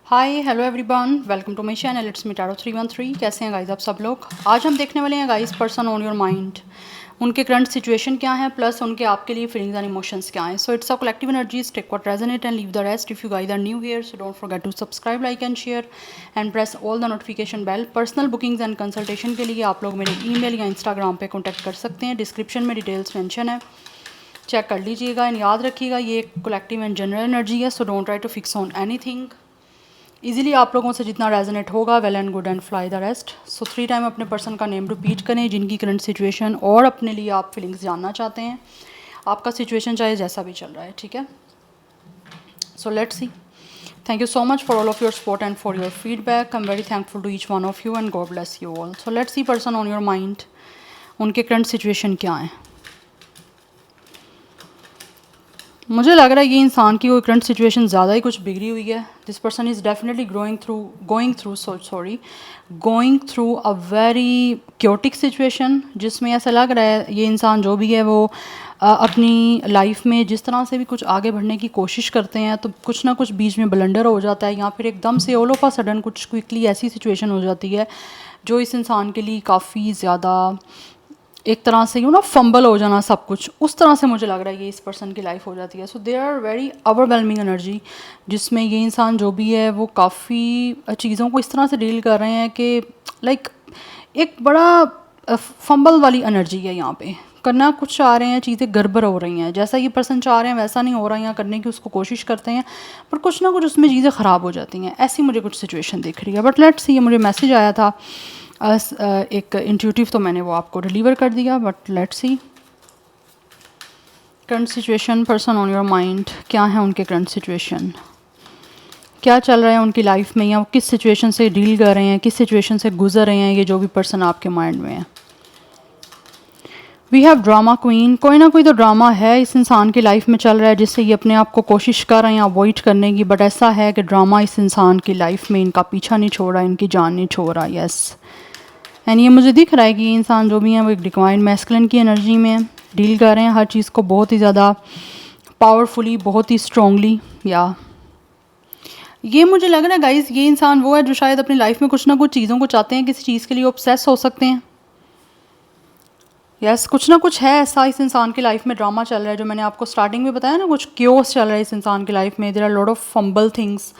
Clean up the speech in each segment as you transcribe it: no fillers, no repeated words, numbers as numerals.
Hi hello everyone, welcome to my channel. It's me tarot 313। कैसे हैं guys आप सब लोग। आज हम देखने वाले हैं guys person on your mind, उनके करंट सिचुएशन क्या है प्लस उनके आपके लिए फीलिंग्स एंड इमोशंस क्या हैं। So it's a collective energies, take what resonate and leave the rest. If you guys are new here so don't forget to subscribe, like and share and press all the notification bell. Personal bookings and consultation के लिए आप लोग मेरे email या Instagram पे contact कर सकते हैं। डिस्क्रिप्शन में डिटेल्स मेंशन है, चेक कर लीजिएगा। एंड याद रखिएगा ये कलेक्टिव एंड जनरल एनर्जी है, so don't try to fix on anything. Easily आप लोगों से जितना रेजोनेट होगा, well and good and fly the rest. So 3 time अपने पर्सन का नेम रिपीट करें जिनकी करंट सिचुएशन और अपने लिए आप फीलिंग्स जानना चाहते हैं। आपका सिचुएशन चाहे जैसा भी चल रहा है, ठीक है। So let's see. Thank you so much for all of your support and for your feedback. I am very thankful to each one of you and God bless you all. So let's see person on your mind, उनके current situation क्या है। मुझे लग रहा है ये इंसान की कोई करंट सिचुएशन ज़्यादा ही कुछ बिगड़ी हुई है। This person is definitely going through a very chaotic situation, जिसमें ऐसा लग रहा है ये इंसान जो भी है वो अपनी लाइफ में जिस तरह से भी कुछ आगे बढ़ने की कोशिश करते हैं तो कुछ ना कुछ बीच में ब्लंडर हो जाता है या फिर एकदम से ऑल ऑफ अ सडन कुछ क्विकली ऐसी सिचुएशन हो जाती है जो इस इंसान के लिए काफ़ी ज़्यादा एक तरह से फंबल हो जाना सब कुछ, उस तरह से मुझे लग रहा है ये इस पर्सन की लाइफ हो जाती है। So there are very overwhelming energy, जिसमें ये इंसान जो भी है वो काफ़ी चीज़ों को इस तरह से डील कर रहे हैं कि लाइक एक बड़ा फंबल वाली एनर्जी है यहाँ पे। करना कुछ चाह रहे हैं, चीज़ें गड़बड़ हो रही हैं, जैसा ये पर्सन चाह रहे हैं वैसा नहीं हो रहा है, यहाँ करने की उसको कोशिश करते हैं पर कुछ ना कुछ उसमें चीज़ें ख़राब हो जाती हैं। ऐसी मुझे कुछ सिचुएशन दिख रही है। बट लेट्स सी, ये मुझे मैसेज आया था एक इंट्यूटिव, तो मैंने वो आपको डिलीवर कर दिया। But let's see current situation person on your mind क्या है, उनके करंट सिचुएशन क्या चल रहा है उनकी लाइफ में, या वो किस सिचुएशन से डील कर रहे हैं, किस सिचुएशन से गुजर रहे हैं ये जो भी पर्सन आपके माइंड में है। वी हैव ड्रामा क्वीन, कोई ना कोई तो ड्रामा है इस इंसान की लाइफ में चल रहा है जिससे ये अपने आप को कोशिश कर रहे हैं अवॉइड करने की। बट ऐसा है कि ड्रामा इस इंसान की लाइफ में इनका पीछा नहीं छोड़ रहा, इनकी जान नहीं छोड़ रहा। यस, एंड ये मुझे दिख रहा है कि ये इंसान जो भी है वो एक डिवाइन मैस्कुलिन की एनर्जी में डील कर रहे हैं हर चीज़ को बहुत ही ज़्यादा पावरफुली, बहुत ही स्ट्रांगली। या ये मुझे लग रहा है गाइज ये इंसान वो है जो शायद अपनी लाइफ में कुछ ना कुछ चीज़ों को चाहते हैं, किसी चीज़ के लिए ऑब्सेस हो सकते हैं। यस, कुछ ना कुछ है ऐसा इस इंसान की लाइफ में, ड्रामा चल रहा है जो मैंने आपको स्टार्टिंग में बताया ना, कुछ क्योस चल रहा है इस इंसान की लाइफ में। There are lot of fumble things,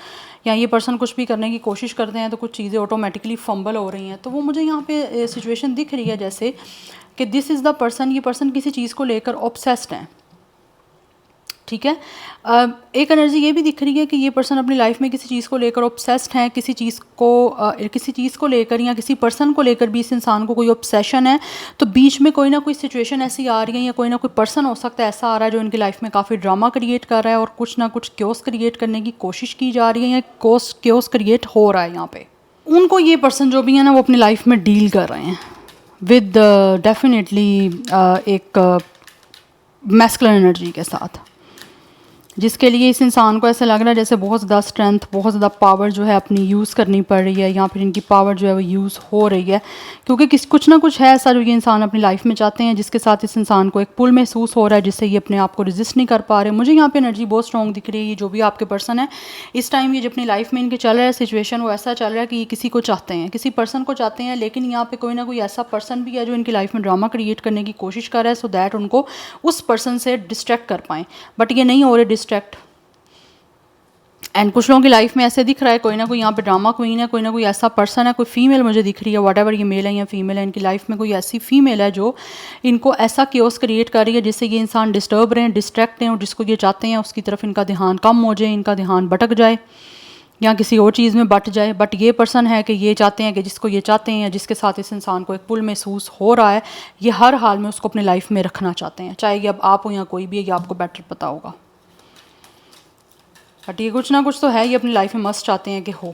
या ये पर्सन कुछ भी करने की कोशिश करते हैं तो कुछ चीज़ें ऑटोमेटिकली फंबल हो रही हैं। तो वो मुझे यहाँ पे सिचुएशन दिख रही है जैसे कि दिस इज़ द पर्सन, ये पर्सन किसी चीज़ को लेकर ऑब्सेस्ड है, ठीक है। एक एनर्जी ये भी दिख रही है कि ये पर्सन अपनी लाइफ में किसी चीज़ को लेकर ऑब्सेस्ड है, किसी चीज़ को लेकर या किसी पर्सन को लेकर भी इस इंसान को कोई ऑब्सेशन है। तो बीच में कोई ना कोई सिचुएशन ऐसी आ रही है या कोई ना कोई पर्सन हो सकता है ऐसा आ रहा है जो इनकी लाइफ में काफ़ी ड्रामा क्रिएट कर रहा है और कुछ ना कुछ क्योस क्रिएट करने की कोशिश की जा रही है या क्योस क्रिएट हो रहा है यहाँ पे। उनको ये पर्सन जो भी है ना वो अपनी लाइफ में डील कर रहे हैं विद डेफिनेटली एक मैस्कुलिन एनर्जी के साथ, जिसके लिए इस इंसान को ऐसा लग रहा है जैसे बहुत ज़्यादा स्ट्रेंथ, बहुत ज़्यादा पावर जो है अपनी यूज़ करनी पड़ रही है, या फिर इनकी पावर जो है वो यूज़ हो रही है क्योंकि कुछ ना कुछ है ऐसा जो ये इंसान अपनी लाइफ में चाहते हैं, जिसके साथ इस इंसान को एक पुल महसूस हो रहा है जिससे ये अपने आप को रेजिस्ट नहीं कर पा रहे। मुझे यहाँ पे एनर्जी बहुत स्ट्रॉन्ग दिख रही है। ये जो भी आपके पर्सन है इस टाइम ये जो अपनी लाइफ में इनके चल रहा है सिचुएशन, वो ऐसा चल रहा है कि ये किसी को चाहते हैं, किसी पर्सन को चाहते हैं, लेकिन यहाँ पे कोई ना कोई ऐसा पर्सन भी है जो इनकी लाइफ में ड्रामा क्रिएट करने की कोशिश कर रहा है सो दैट उनको उस पर्सन से डिस्ट्रैक्ट कर पाएँ। बट ये नहीं हो रहे डिस्ट्रैक्ट। एंड कुछ लोगों की लाइफ में ऐसे दिख रहा है कोई ना कोई यहाँ पे ड्रामा क्वीन है, कोई ना कोई ऐसा पर्सन है, कोई फीमेल मुझे दिख रही है, वट एवर ये मेल है या फीमेल है, इनकी लाइफ में कोई ऐसी फीमेल है जो इनको ऐसा क्योस क्रिएट कर रही है जिससे ये इंसान डिस्टर्ब रहे हैं, डिस्ट्रैक्ट हैं और जिसको ये चाहते हैं उसकी तरफ इनका ध्यान कम हो जाए, इनका ध्यान भटक जाए या किसी और चीज़ में बट जाए। बट ये पर्सन है कि ये चाहते हैं कि जिसको ये चाहते हैं या जिसके साथ इस इंसान को एक पुल महसूस हो रहा है, ये हर हाल में उसको अपनी लाइफ में रखना चाहते हैं, चाहे ये अब आप हो या कोई भी है, ये आपको बेटर पता होगा। बट ये कुछ ना कुछ तो है, ये अपनी लाइफ में मस्ट चाहते हैं कि हो।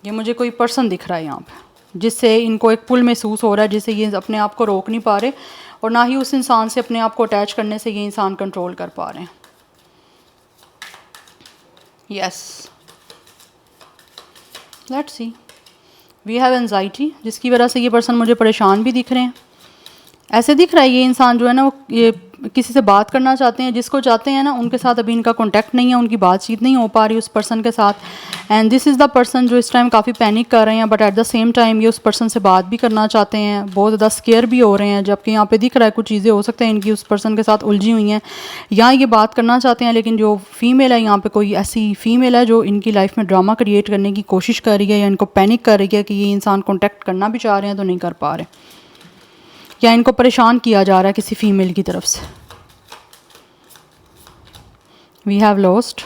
ये मुझे कोई पर्सन दिख रहा है यहाँ पे जिससे इनको एक पुल महसूस हो रहा है, जिससे ये अपने आप को रोक नहीं पा रहे और ना ही उस इंसान से अपने आप को अटैच करने से ये इंसान कंट्रोल कर पा रहे हैं। Yes, let's see. We have anxiety, जिसकी वजह से ये पर्सन मुझे परेशान भी दिख रहे हैं ऐसे दिख रहा है ये इंसान जो है ना वो ये किसी से बात करना चाहते हैं, जिसको चाहते हैं ना उनके साथ अभी इनका कांटेक्ट नहीं है, उनकी बातचीत नहीं हो पा रही उस पर्सन के साथ। And this is the person जो इस टाइम काफ़ी पैनिक कर रहे हैं, but at the same time ये उस पर्सन से बात भी करना चाहते हैं, बहुत ज़्यादा स्केयर भी हो रहे हैं। जबकि यहाँ पे दिख रहा है कुछ चीज़ें हो सकते हैं इनकी उस पर्सन के साथ उलझी हुई हैं, या ये बात करना चाहते हैं, लेकिन जो फीमेल है यहाँ पे कोई ऐसी फीमेल है जो इनकी लाइफ में ड्रामा क्रिएट करने की कोशिश कर रही है, या इनको पैनिक कर रही है कि ये इंसान कॉन्टैक्ट करना भी चाह रहे हैं तो नहीं कर पा रहे, या इनको परेशान किया जा रहा है किसी फीमेल की तरफ से। We have lost,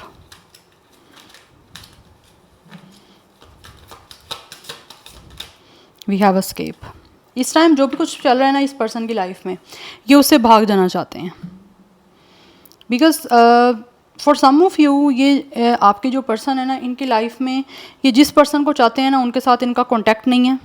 we have escape. इस टाइम जो भी कुछ चल रहा है ना इस पर्सन की लाइफ में, ये उससे भाग जाना चाहते हैं। Because for some of you ये आपके जो पर्सन है ना इनकी लाइफ में ये जिस पर्सन को चाहते हैं ना उनके साथ इनका कॉन्टैक्ट नहीं है,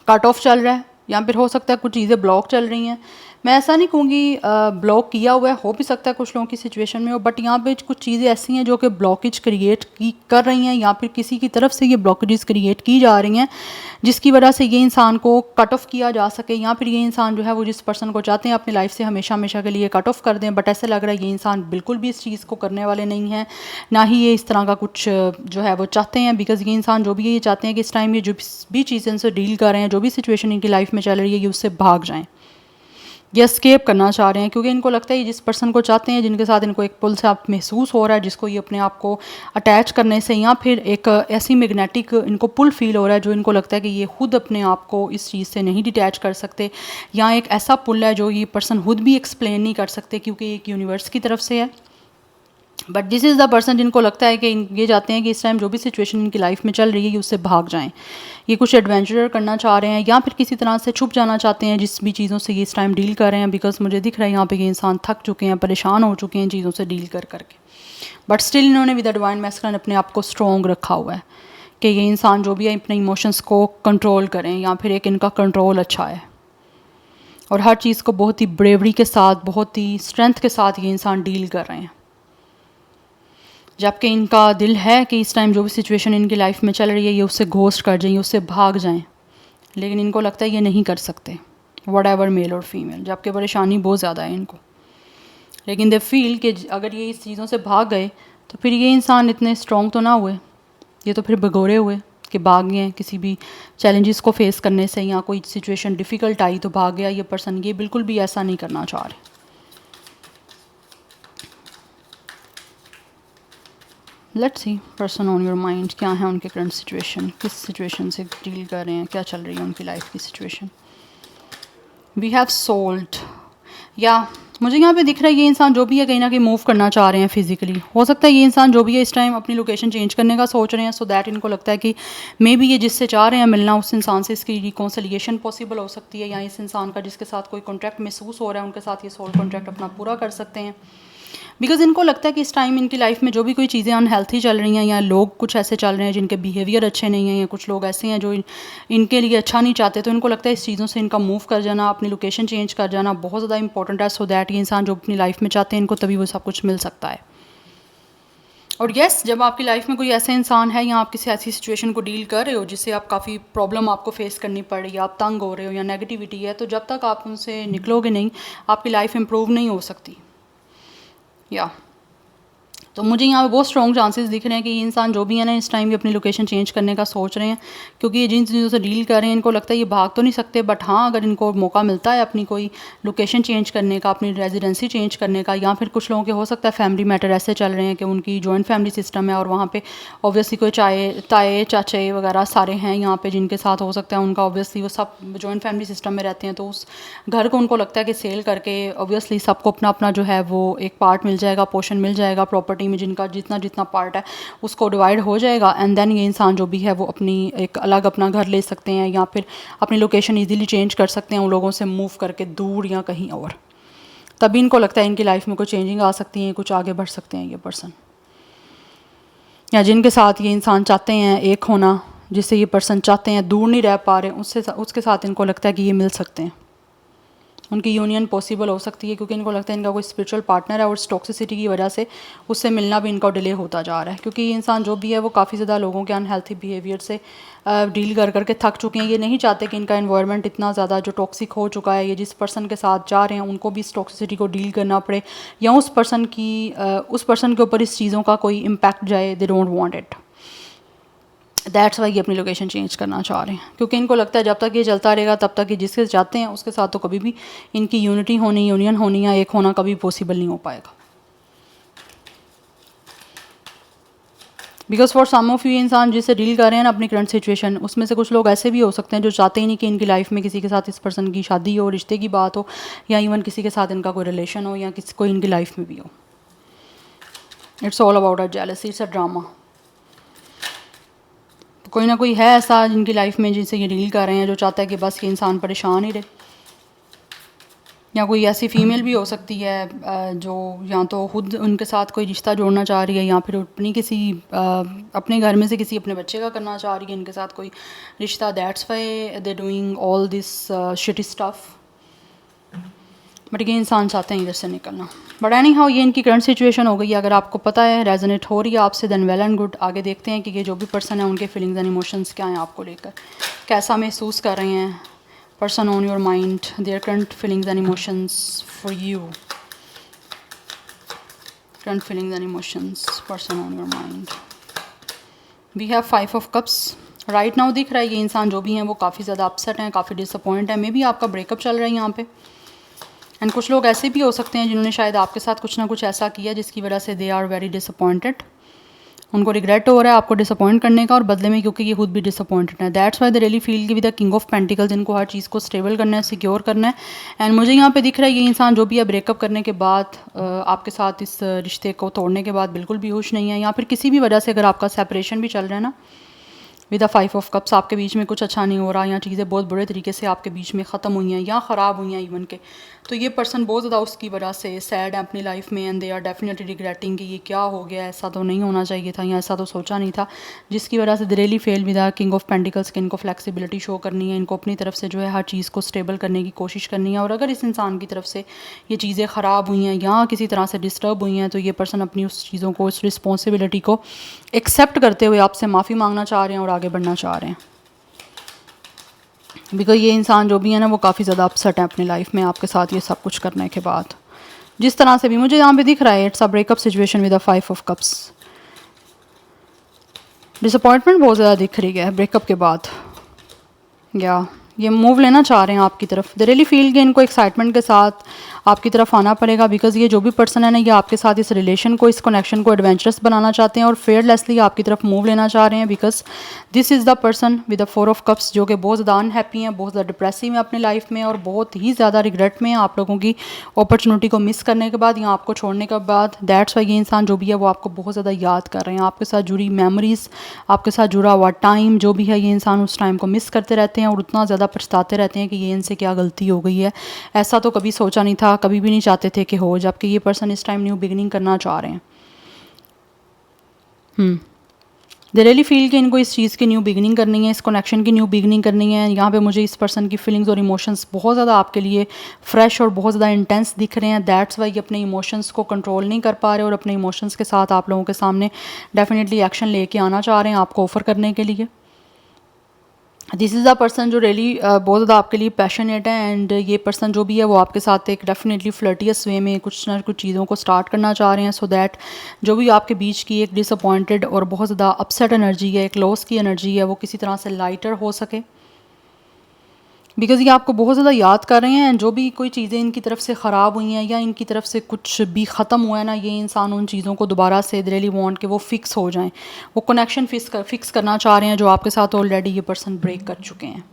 कट ऑफ चल रहा है, या फिर हो सकता है कुछ चीज़ें ब्लॉक चल रही हैं। मैं ऐसा नहीं कहूँगी ब्लॉक किया हुआ है, हो भी सकता है कुछ लोगों की सिचुएशन में हो, बट यहाँ पे कुछ चीज़ें ऐसी हैं जो कि ब्लॉकेज क्रिएट कर रही हैं, या फिर किसी की तरफ से ये ब्लॉकेजेस क्रिएट की जा रही हैं जिसकी वजह से ये इंसान को कट ऑफ किया जा सके, या फिर ये इंसान जो है वो जिस पर्सन को चाहते हैं अपनी लाइफ से हमेशा हमेशा के लिए कट ऑफ कर दें। बट ऐसे लग रहा है ये इंसान बिल्कुल भी इस चीज़ को करने वाले नहीं हैं, ना ही ये इस तरह का कुछ जो है वो चाहते हैं। बिकॉज ये इंसान जो भी है ये चाहते हैं कि इस टाइम ये जो भी चीज़ें से डील कर रहे हैं, जो भी सिचुएशन इनकी लाइफ में चल रही है, ये उससे भाग जाएँ, ये एस्केप करना चाह रहे हैं। क्योंकि इनको लगता है ये जिस पर्सन को चाहते हैं, जिनके साथ इनको एक पुल से आप महसूस हो रहा है, जिसको ये अपने आप को अटैच करने से, या फिर एक ऐसी मैग्नेटिक इनको पुल फील हो रहा है जो इनको लगता है कि ये खुद अपने आप को इस चीज़ से नहीं डिटैच कर सकते, या एक ऐसा पुल है जो ये पर्सन खुद भी एक्सप्लेन नहीं कर सकते क्योंकि एक यूनिवर्स की तरफ से है। But this is the person जिनको लगता है कि ये चाहते हैं कि इस टाइम जो भी सिचुएशन इनकी लाइफ में चल रही है ये उससे भाग जाएं। ये कुछ एडवेंचर करना चाह रहे हैं, या फिर किसी तरह से छुप जाना चाहते हैं जिस भी चीज़ों से ये इस टाइम डील कर रहे हैं। बिकॉज मुझे दिख रहा है यहाँ पे ये इंसान थक चुके हैं, परेशान हो चुके हैं चीज़ों से डील कर करके, बट स्टिल इन्होंने विद द डिवाइन मैस्कुलिन अपने आप को स्ट्रॉन्ग रखा हुआ है कि ये इंसान जो भी है अपने इमोशंस को कंट्रोल करें, या फिर एक इनका कंट्रोल अच्छा है, और हर चीज़ को बहुत ही ब्रेवरी के साथ, बहुत ही स्ट्रेंथ के साथ ये इंसान डील कर रहे हैं। जबकि इनका दिल है कि इस टाइम जो भी सिचुएशन इनकी लाइफ में चल रही है ये उससे घोस्ट कर जाएं, उससे भाग जाएं, लेकिन इनको लगता है ये नहीं कर सकते, वट एवर मेल और फीमेल। जबकि परेशानी बहुत ज़्यादा है इनको, लेकिन दे फील कि अगर ये इस चीज़ों से भाग गए तो फिर ये इंसान इतने स्ट्रॉन्ग तो ना हुए, ये तो फिर भगोरे हुए कि भाग गए किसी भी चैलेंजेस को फेस करने से, या कोई सिचुएशन डिफ़िकल्ट आई तो भाग गया ये पर्सन। ये बिल्कुल भी ऐसा नहीं करना चाह रहे। Let's see person on your mind, क्या है उनके करंट सिचुएशन, किस सिचुएशन से डील कर रहे हैं, क्या चल रही है उनकी लाइफ की सिचुएशन। वी हैव सोल्ड, या मुझे यहाँ पे दिख रहा है ये इंसान जो भी है कहीं ना कहीं मूव करना चाह रहे हैं फिजिकली। हो सकता है ये इंसान जो भी है इस टाइम अपनी लोकेशन चेंज करने का सोच रहे हैं, सो दैट इनको लगता है कि मे बी ये जिससे चाह रहे हैं मिलना उस इंसान से इसकी रिकॉन्सिलिएशन पॉसिबल हो सकती है, या इस इंसान का जिसके साथ कोई कॉन्ट्रैक्ट महसूस हो रहा है उनके साथ ये सोल कॉन्ट्रैक्ट अपना पूरा कर सकते हैं। बिकॉज इनको लगता है कि इस टाइम इनकी लाइफ में जो भी कोई चीज़ें अनहेल्थी चल रही हैं, या लोग कुछ ऐसे चल रहे हैं जिनके बिहेवियर अच्छे नहीं हैं, या कुछ लोग ऐसे हैं जो इनके लिए अच्छा नहीं चाहते, तो इनको लगता है इस चीज़ों से इनका मूव कर जाना, अपनी लोकेशन चेंज कर जाना बहुत ज़्यादा इंपॉर्टेंट है, सो दैट ये इंसान जो अपनी लाइफ में चाहते हैं इनको तभी वो सब कुछ मिल सकता है। और येस, जब आपकी लाइफ में कोई ऐसा इंसान है, या आप किसी ऐसी सिचुएशन को डील कर रहे हो जिससे आप काफ़ी प्रॉब्लम आपको फेस करनी पड़ रही है, आप तंग हो रहे हो, या नेगेटिविटी है, तो जब तक आप उनसे निकलोगे नहीं आपकी लाइफ इंप्रूव नहीं हो सकती। या तो मुझे यहाँ पे बहुत स्ट्रॉन्ग चांसेस दिख रहे हैं कि ये इंसान जो भी है ना इस टाइम भी अपनी लोकेशन चेंज करने का सोच रहे हैं, क्योंकि ये जिन चीज़ों से डील कर रहे हैं इनको लगता है ये भाग तो नहीं सकते, बट हाँ अगर इनको मौका मिलता है अपनी कोई लोकेशन चेंज करने का, अपनी रेजिडेंसी चेंज करने का, या फिर कुछ लोगों के हो सकता है फैमिली मैटर ऐसे चल रहे हैं कि उनकी जॉइंट फैमिली सिस्टम है और वहाँ पर ऑब्वियसली कोई ताए चाचे वगैरह सारे हैं यहाँ पर जिनके साथ हो सकता है उनका ऑब्वियसली वो सब जॉइंट फैमिली सिस्टम में रहते हैं, तो उस घर को उनको लगता है कि सेल करके ऑब्वियसली सबको अपना अपना जो है वो एक पार्ट मिल जाएगा, पोर्शन मिल जाएगा प्रॉपर्टी में, जिनका जितना पार्ट है उसको डिवाइड हो जाएगा। एंड देन ये इंसान जो भी है वो अपनी एक अलग अपना घर ले सकते हैं, या फिर अपनी लोकेशन इजीली चेंज कर सकते हैं उन लोगों से मूव करके दूर या कहीं और। तभी इनको लगता है इनकी लाइफ में कोई चेंजिंग आ सकती है, कुछ आगे बढ़ सकते हैं ये पर्सन, या जिनके साथ ये इंसान चाहते हैं एक होना, जिससे ये पर्सन चाहते हैं दूर नहीं रह पा रहे उसके साथ इनको लगता है कि ये मिल सकते हैं। उनकी यूनियन पॉसिबल हो सकती है, क्योंकि इनको लगता है इनका कोई स्पिरिचुअल पार्टनर है और इस टॉक्सिसिटी की वजह से उससे मिलना भी इनका डिले होता जा रहा है, क्योंकि ये इंसान जो भी है वो काफ़ी ज़्यादा लोगों के अनहेल्थी बिहेवियर से डील कर करके थक चुके हैं। ये नहीं चाहते कि इनका इन्वायरमेंट इतना ज़्यादा जो टॉक्सिक हो चुका है, ये जिस पर्सन के साथ जा रहे हैं उनको भी इस टॉक्सिसिटी को डील करना पड़े, या उस पर्सन के ऊपर इस चीज़ों का कोई इम्पैक्ट जाए, they don't want it. That's why ये अपनी लोकेशन चेंज करना चाह रहे हैं, क्योंकि इनको लगता है जब तक ये चलता रहेगा तब तक ये जिसके चाहते हैं उसके साथ तो कभी भी इनकी यूनिटी होनी, यूनियन होनी या एक होना कभी पॉसिबल नहीं हो पाएगा। Because for some of you इंसान जिससे डील कर रहे हैं ना अपनी करंट सिचुएशन, उसमें से कुछ लोग ऐसे भी हो सकते हैं जो चाहते ही नहीं कि इनकी लाइफ में किसी के साथ इस पर्सन की शादी हो, रिश्ते की बात हो, या इवन किसी के साथ इनका कोई रिलेशन हो, या किसी कोई इनकी लाइफ में भी हो। It's all about a jealousy, it's a drama. कोई ना कोई है ऐसा जिनकी लाइफ में जिनसे ये डील कर रहे हैं जो चाहता है कि बस ये इंसान परेशान ही रहे, या कोई ऐसी फीमेल भी हो सकती है जो या तो खुद उनके साथ कोई रिश्ता जोड़ना चाह रही है, या फिर अपने घर में से किसी अपने बच्चे का करना चाह रही है इनके साथ कोई रिश्ता। That's why they doing all this shitty stuff. But ये इंसान चाहते हैं इधर से निकलना। बट एनी हाउ ये इनकी करंट सिचुएशन हो गई है। अगर आपको पता है, रेजोनेट हो रही है आपसे, देन वेल एंड गुड। आगे देखते हैं कि ये जो भी पर्सन है उनके फीलिंग्स एंड इमोशंस क्या हैं आपको लेकर, कैसा महसूस कर रहे हैं person on your mind, their current feelings and emotions for you, current feelings and emotions person on your mind. We have 5 of cups right now. दिख रहा है ये इंसान जो भी हैं वो काफ़ी ज़्यादा अपसेट हैं, काफ़ी डिसअपॉइंट है। मे बी आपका ब्रेकअप चल रहा है यहाँ पे। एंड कुछ लोग ऐसे भी हो सकते हैं जिन्होंने शायद आपके साथ कुछ ना कुछ ऐसा किया जिसकी वजह से दे आर वेरी डिसअपॉइंटेड। उनको रिग्रेट हो रहा है आपको डिसअपॉइंट करने का, और बदले में क्योंकि ये खुद भी डिसअपॉइंटेड है। That's why they really feel कि with the king of pentacles इनको हर चीज़ को स्टेबल करना है, सिक्योर करना है। एंड मुझे यहाँ पे दिख रहा है ये इंसान जो भी है ब्रेकअप करने के बाद आपके साथ इस रिश्ते को तोड़ने के बाद बिल्कुल भी खुश नहीं है, या फिर किसी भी वजह से अगर आपका सेपरेशन भी चल रहा है ना, विद द 5 ऑफ कप्स आपके बीच में कुछ अच्छा नहीं हो रहा, या चीज़ें बहुत बुरे तरीके से आपके बीच में ख़त्म हुई हैं या ख़राब हुई हैं इवन के, तो ये पर्सन बहुत ज़्यादा उसकी वजह से सैड है अपनी लाइफ में। And they are definitely regretting कि ये क्या हो गया, ऐसा तो नहीं होना चाहिए था, या ऐसा तो सोचा नहीं था, जिसकी वजह से they really fail with the king of pentacles के। इनको फ्लेक्सिबिलिटी शो करनी है, इनको अपनी तरफ से जो है हर चीज़ को स्टेबल करने की कोशिश करनी है। और अगर इस इंसान की तरफ से ये चीज़ें ख़राब हुई हैं या किसी तरह से डिस्टर्ब हुई हैं, तो ये पर्सन अपनी उस चीज़ों को, उस रिस्पॉन्सिबिलिटी को एक्सेप्ट करते हुए आपसे माफ़ी मांगना चाह रहे हैं और आगे बढ़ना चाह रहे हैं। बिकॉज ये इंसान जो भी है ना वो काफ़ी ज़्यादा अपसेट है अपनी लाइफ में आपके साथ ये सब कुछ करने के बाद। जिस तरह से भी मुझे यहाँ पे दिख रहा है, it's a breakup situation with a 5 of cups. Disappointment बहुत ज़्यादा दिख रही है ब्रेकअप के बाद, या ये मूव लेना चाह रहे हैं आपकी तरफ। दे रियली फील कि इनको एक्साइटमेंट के साथ आपकी तरफ आना पड़ेगा, बिकॉज ये जो भी पर्सन है ना, ये आपके साथ इस रिलेशन को, इस कनेक्शन को एडवेंचरस बनाना चाहते हैं और फेयरलेसली आपकी तरफ मूव लेना चाह रहे हैं। Because this is the person with the 4 of cups जो कि बहुत ज़्यादा अनहैप्पी हैं, बहुत ज़्यादा डिप्रेसिव हैं अपनी लाइफ में, और बहुत ही ज़्यादा रिग्रेट में हैं आप लोगों की अपॉर्चुनिटी को मिस करने के बाद या आपको छोड़ने के बाद। दैट्स वाई ये इंसान जो भी है वो आपको बहुत ज़्यादा याद कर रहे हैं, आपके साथ जुड़ी मेमोरीज़, आपके साथ जुड़ा हुआ टाइम जो भी है, ये इंसान उस टाइम को मिस करते रहते हैं और उतना ज़्यादा पछताते रहते हैं कि ये इनसे क्या गलती हो गई है, ऐसा तो कभी सोचा नहीं था, कभी भी नहीं चाहते थे कि हो, जबकि ये पर्सन इस टाइम न्यू बिगिनिंग करना चाह रहे हैं। दे रियली फील कि इनको इस चीज़ की न्यू बिगिनिंग करनी है, इस कनेक्शन की न्यू बिगिनिंग करनी है। यहाँ पे मुझे इस पर्सन की फीलिंग्स और इमोशंस बहुत ज़्यादा आपके लिए फ्रेश और बहुत ज़्यादा इंटेंस दिख रहे हैं। दैट्स वाई अपने इमोशंस को कंट्रोल नहीं कर पा रहे और अपने इमोशंस के साथ आप लोगों के सामने डेफिनेटली एक्शन लेके आना चाह रहे हैं आपको ऑफर करने के लिए। दिस इज़ द पर्सन जो रियली बहुत ज़्यादा आपके लिए पैशनेट है। एंड ये पर्सन जो भी है वो आपके साथ एक डेफिनेटली फ्लर्टियस वे में कुछ ना कुछ चीज़ों को स्टार्ट करना चाह रहे हैं, सो दैट जो भी आपके बीच की एक डिसअपॉइंटेड और बहुत ज़्यादा अपसेट एनर्जी है, एक लॉस की एनर्जी है, वो किसी तरह से लाइटर हो सके। बिकॉज़ ये आपको बहुत ज़्यादा याद कर रहे हैं। जो भी कोई चीज़ें इनकी तरफ से ख़राब हुई हैं या इनकी तरफ से कुछ भी ख़त्म हुआ है ना, ये इंसान उन चीज़ों को दोबारा से रियली वांट कि वो फ़िक्स हो जाएं, वो कनेक्शन फिक्स करना चाह रहे हैं जो आपके साथ ऑलरेडी ये पर्सन ब्रेक कर चुके हैं।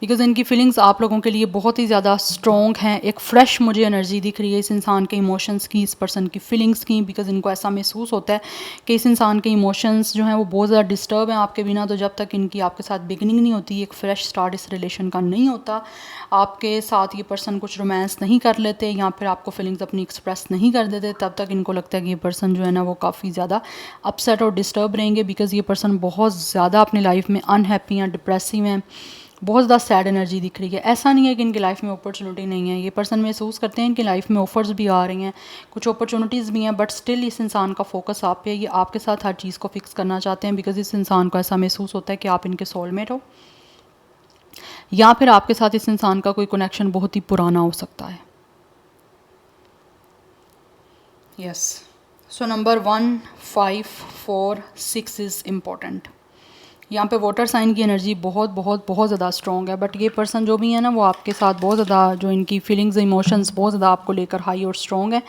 बिकॉज़ इनकी फीलिंग्स आप लोगों के लिए बहुत ही ज़्यादा स्ट्रॉन्ग हैं। एक फ़्रेश मुझे एनर्जी दिख रही है इस इंसान के इमोशंस की, इस पर्सन की फीलिंग्स की। बिकॉज़ इनको ऐसा महसूस होता है कि इस इंसान के इमोशंस जो हैं वो बहुत ज़्यादा डिस्टर्ब हैं आपके बिना। तो जब तक इनकी आपके साथ बिगिनिंग नहीं होती, एक फ़्रेश स्टार्ट इस रिलेशन का नहीं होता, आपके साथ ये पर्सन कुछ रोमांस नहीं कर लेते या फिर आपको फीलिंग्स अपनी एक्सप्रेस नहीं कर देते, तब तक इनको लगता है कि ये पर्सन जो है ना वो काफ़ी ज़्यादा अपसेट और डिस्टर्ब रहेंगे। बिकॉज़ ये पर्सन बहुत ज़्यादा अपनी लाइफ में अनहैप्पी हैं, डिप्रेसिव हैं, बहुत ज़्यादा सैड एनर्जी दिख रही है। ऐसा नहीं है कि इनकी लाइफ में अपॉर्चुनिटी नहीं है, ये पर्सन महसूस करते हैं इनकी लाइफ में ऑफर्स भी आ रही हैं, कुछ अपॉर्चुनिटीज़ भी हैं, बट स्टिल इस इंसान का फोकस आप पे है, ये आपके साथ हर चीज़ को फिक्स करना चाहते हैं बिकॉज इस इंसान को ऐसा महसूस होता है कि आप इनके सोलमेट हो, या फिर आपके साथ इस इंसान का कोई कनेक्शन बहुत ही पुराना हो सकता है। Yes, so number 1, 5, 4, 6 is important. यहाँ पे वाटर साइन की एनर्जी बहुत बहुत बहुत ज़्यादा स्ट्रॉन्ग है, बट ये पर्सन जो भी है ना वो आपके साथ बहुत ज़्यादा जो इनकी फीलिंग्स इमोशंस बहुत ज़्यादा आपको लेकर हाई और स्ट्रॉन्ग है,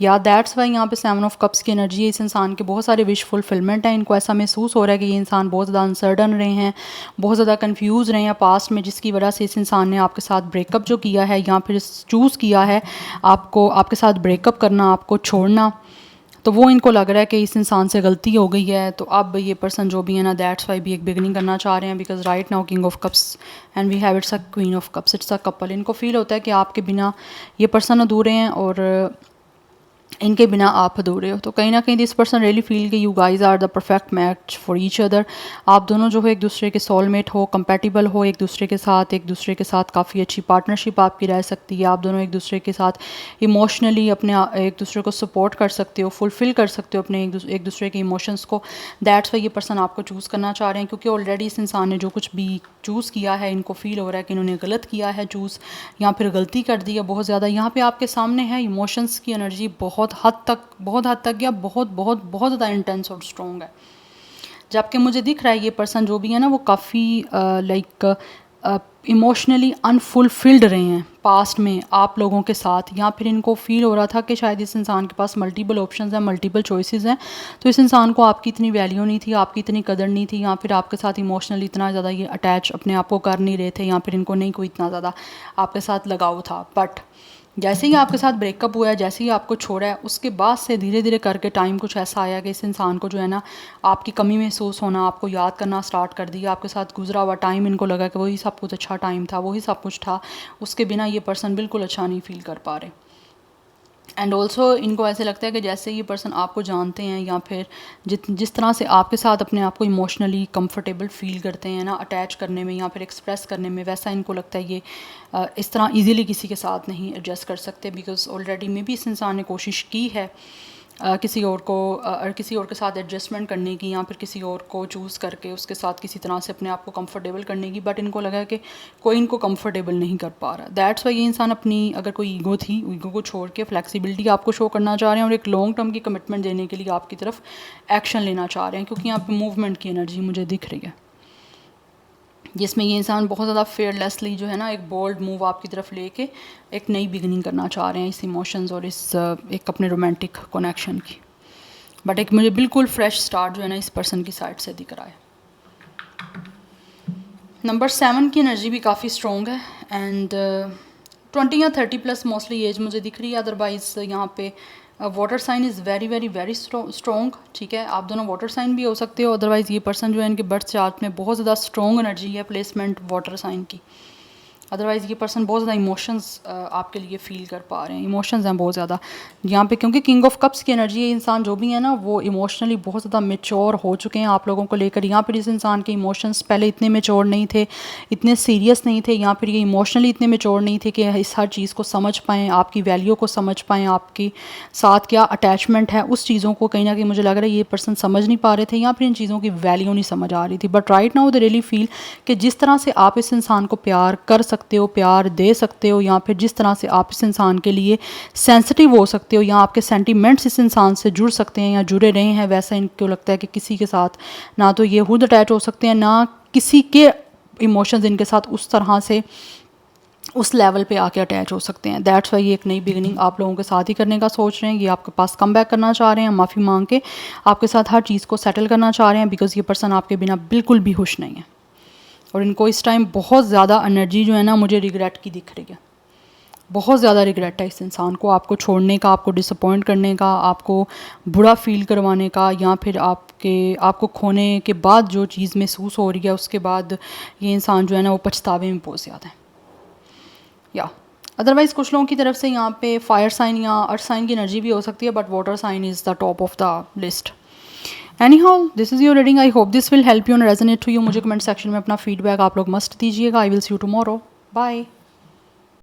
या दैट्स वाई यहाँ पे 7 ऑफ कप्स की एनर्जी है। इस इंसान के बहुत सारे विश फुलफिलमेंट है, इनको ऐसा महसूस हो रहा है कि ये इंसान बहुत ज़्यादा अनसर्टन रहे हैं, बहुत ज़्यादा कन्फ्यूज़ रहे हैं पास्ट में, जिसकी वजह से इस इंसान ने आपके साथ ब्रेकअप जो किया है या फिर चूज़ किया है आपको आपके साथ ब्रेकअप करना, आपको छोड़ना, तो वो इनको लग रहा है कि इस इंसान से गलती हो गई है। तो अब ये पर्सन जो भी है ना दैट्स वाई भी एक बिगनिंग करना चाह रहे हैं, because right now king of cups and we have it's a queen of cups, it's a couple. इनको फील होता है कि आपके बिना ये पर्सन अधूरे हैं और इनके बिना आप अधूरे हो। तो कहीं ना कहीं दिस पर्सन रियली फील कि you guys are the perfect match for each other. आप दोनों जो है एक दूसरे के सोलमेट हो, कंपेटिबल हो एक दूसरे के साथ काफ़ी अच्छी पार्टनरशिप आपकी रह सकती है। आप दोनों एक दूसरे के साथ इमोशनली अपने एक दूसरे को सपोर्ट कर सकते हो, फुलफ़िल कर सकते हो अपने एक दूसरे के इमोशंस को। दैट्स वाई ये पर्सन आपको चूज़ करना चाह रहे हैं, क्योंकि ऑलरेडी इस इंसान ने जो कुछ भी चूज़ किया है इनको फील हो रहा है कि इन्होंने गलत किया है चूज़, या फिर गलती कर दी है बहुत ज़्यादा। यहाँ पे आपके सामने है इमोशंस की एनर्जी बहुत हद तक या बहुत बहुत बहुत ज़्यादा इंटेंस और स्ट्रॉन्ग है। जबकि मुझे दिख रहा है ये पर्सन जो भी है ना वो काफ़ी लाइक इमोशनली अनफुलफिल्ड रहे हैं पास्ट में आप लोगों के साथ, या फिर इनको फील हो रहा था कि शायद इस इंसान के पास मल्टीपल ऑप्शंस हैं, मल्टीपल चॉइसेस हैं, तो इस इंसान को आपकी इतनी वैल्यू नहीं थी, आपकी इतनी कदर नहीं थी, या फिर आपके साथ इमोशनली इतना ज़्यादा ये अटैच अपने आप को कर नहीं रहे थे, या फिर इनको नहीं कोई इतना ज़्यादा आपके साथ लगाव था। बट जैसे ही आपके साथ ब्रेकअप हुआ है, जैसे ही आपको छोड़ा है, उसके बाद से धीरे धीरे करके टाइम कुछ ऐसा आया कि इस इंसान को जो है ना आपकी कमी महसूस होना, आपको याद करना स्टार्ट कर दिया। आपके साथ गुजरा हुआ टाइम इनको लगा कि वही सब कुछ अच्छा टाइम था, वही सब कुछ था, उसके बिना ये पर्सन बिल्कुल अच्छा नहीं फील कर पा रहे। एंड ऑल्सो इनको ऐसे लगता है कि जैसे ये पर्सन आपको जानते हैं, या फिर जिस तरह से आपके साथ अपने आप को इमोशनली कंफर्टेबल फील करते हैं ना अटैच करने में या फिर एक्सप्रेस करने में, वैसा इनको लगता है ये इस तरह इजीली किसी के साथ नहीं एडजस्ट कर सकते, बिकॉज ऑलरेडी मे बी इस इंसान ने कोशिश की है किसी और को किसी और के साथ एडजस्टमेंट करने की, या फिर किसी और को चूज़ करके उसके साथ किसी तरह से अपने आप को कंफर्टेबल करने की, बट इनको लगा कि कोई इनको कंफर्टेबल नहीं कर पा रहा। दैट्स वाई ये इंसान अपनी अगर कोई ईगो थी, ईगो को छोड़ के फ्लेक्सिबिलिटी आपको शो करना चाह रहे हैं और एक लॉन्ग टर्म की कमिटमेंट देने के लिए आपकी तरफ एक्शन लेना चाह रहे हैं, क्योंकि यहाँ पे मूवमेंट की एनर्जी मुझे दिख रही है, जिसमें ये इंसान बहुत ज़्यादा फेयरलेसली जो है ना एक बोल्ड मूव आपकी तरफ लेके एक नई बिगनिंग करना चाह रहे हैं इस इमोशंस और इस एक अपने रोमांटिक कनेक्शन की। बट एक मुझे बिल्कुल फ्रेश स्टार्ट जो है ना इस पर्सन की साइड से दिख रहा है। नंबर 7 की एनर्जी भी काफ़ी स्ट्रॉन्ग है एंड 20 या 30 प्लस मोस्टली एज मुझे दिख रही है। अदरवाइज़ यहाँ पे water sign is very very very strong. ठीक है, आप दोनों वाटर साइन भी हो सकते हो। अदरवाइज़ ये पर्सन जो है इनके बर्थ चार्ट में बहुत ज़्यादा स्ट्रॉन्ग एनर्जी है प्लेसमेंट वाटर साइन की। अदरवाइज़ ये पर्सन बहुत ज़्यादा इमोशंस आपके लिए फ़ील कर पा रहे हैं, इमोशंस हैं बहुत ज़्यादा यहाँ पे, क्योंकि किंग ऑफ कप्स की एनर्जी है। इंसान जो भी है ना वो इमोशनली बहुत ज़्यादा मेच्योर हो चुके हैं आप लोगों को लेकर। यहाँ पर इस इंसान के इमोशंस पहले इतने मेच्योर नहीं थे, इतने सीरियस नहीं थे, या फिर ये इमोशनली इतने मेच्योर नहीं थे कि इस हर चीज़ को समझ पाएँ, आपकी वैल्यू को समझ पाएँ, आपके साथ क्या अटैचमेंट है उस चीज़ों को कहीं ना कहीं मुझे लग रहा है ये पर्सन समझ नहीं पा रहे थे, या फिर इन चीज़ों की वैल्यू नहीं समझ आ रही थी। But right now they really feel कि जिस तरह से आप इस इंसान को प्यार कर सकते हो, प्यार दे सकते हो, या फिर जिस तरह से आप इस इंसान के लिए सेंसिटिव हो सकते हो, या आपके सेंटिमेंट्स इस इंसान से जुड़ सकते हैं या जुड़े रहे हैं, वैसा इनको लगता है कि किसी के साथ ना तो ये खुद अटैच हो सकते हैं, ना किसी के इमोशंस इनके साथ उस तरह से उस लेवल पे आके अटैच हो सकते हैं। दैट्स वाई ये एक नई बिगिनिंग आप लोगों के साथ ही करने का सोच रहे हैं। ये आपके पास कम बैक करना चाह रहे हैं, माफ़ी मांग के आपके साथ हर चीज़ को सेटल करना चाह रहे हैं, बिकॉज ये पर्सन आपके बिना बिल्कुल भी खुश नहीं है और इनको इस टाइम बहुत ज़्यादा एनर्जी जो है ना मुझे रिग्रेट की दिख रही है। बहुत ज़्यादा रिग्रेट है इस इंसान को आपको छोड़ने का, आपको डिसअपॉइंट करने का, आपको बुरा फील करवाने का, या फिर आपको खोने के बाद जो चीज़ महसूस हो रही है उसके बाद ये इंसान जो है ना वो पछतावे में बहुत ज़्यादा है। या अदरवाइज़ कुछ लोगों की तरफ से यहाँ पे फायर साइन या अर्थ साइन की एनर्जी भी हो सकती है, but water sign is the top of the list. Anyhow this is your reading, I hope this will help you and resonate to you. मुझे कमेंट सेक्शन में अपना feedback आप लोग मस्ट दीजिएगा। I will see you tomorrow, bye.